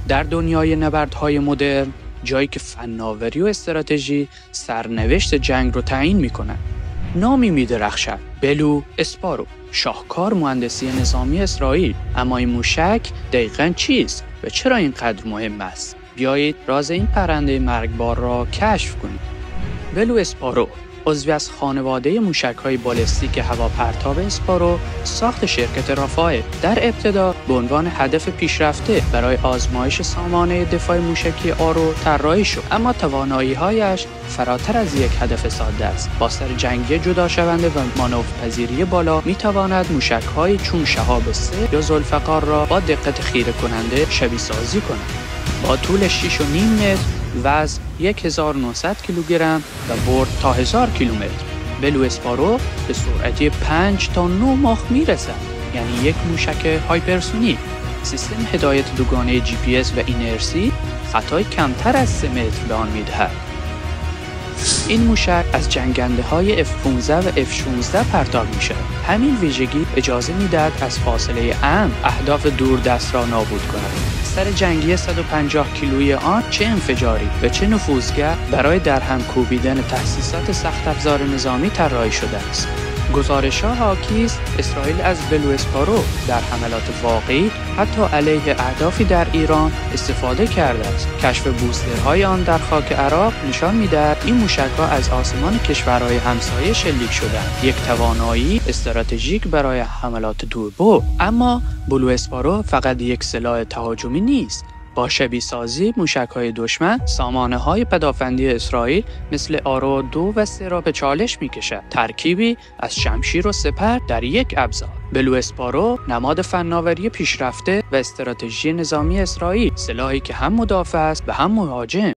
در دنیای نبردهای مدرن، جایی که فناوری و استراتژی سرنوشت جنگ رو تعیین میکنن، نامی میدرخشد: بلو اسپارو، شاهکار مهندسی نظامی اسرائیل. اما این موشک دقیقاً چیست و چرا اینقدر مهم است؟ بیایید راز این پرنده مرگبار را کشف کنیم. بلو اسپارو عضوی از خانواده موشک‌های بالستیک هواپرتاب اسپارو ساخت شرکت رافائل در ابتدا به عنوان هدف پیشرفته برای آزمایش سامانه دفاع موشکی آرو طراحی شد، اما توانایی‌هایش فراتر از یک هدف ساده است. با سر جنگی جدا شونده و مانورپذیری بالا می‌تواند موشک‌های چون شهاب 3 یا ذوالفقار را با دقت خیره کننده شبیه سازی کند. با طول 6.5 متر، وزن 1900 کیلوگرم و برد تا 1000 کیلومتر، بلو اسپارو به سرعتی 5 تا 9 ماخ میرسد، یعنی یک موشک هایپرسونیک. سیستم هدایت دوگانه GPS و اینرسی خطای کمتر از 3 متر به آن میدهد. این موشک از جنگنده‌های F-15 و F-16 پرتاب می‌شود. همین ویژگی اجازه می‌دهد از فاصله امن اهداف دوردست را نابود کند. سر جنگی 150 کیلویی آن چه انفجاری و چه نفوذگر برای درهم کوبیدن تأسیسات سخت افزار نظامی طراحی شده است. گزارش‌ها حاکی است اسرائیل از بلو اسپارو در حملات واقعی حتی علیه اهدافی در ایران استفاده کرده است. کشف بوسترهای آن در خاک عراق نشان می‌دهد این موشک‌ها از آسمان کشورهای همسایه شلیک شدند، یک توانایی استراتژیک برای حملات دوربرد. اما بلو اسپارو فقط یک سلاح تهاجمی نیست. با شبیه سازی موشک‌های دشمن، سامانه‌های پدافندی اسرائیل مثل آرو 2 و 3 را به چالش می‌کشد. ترکیبی از شمشیر و سپر در یک ابزار. بلو اسپارو نماد فناوری پیشرفته و استراتژی نظامی اسرائیل، سلاحی که هم مدافع است و هم مهاجم.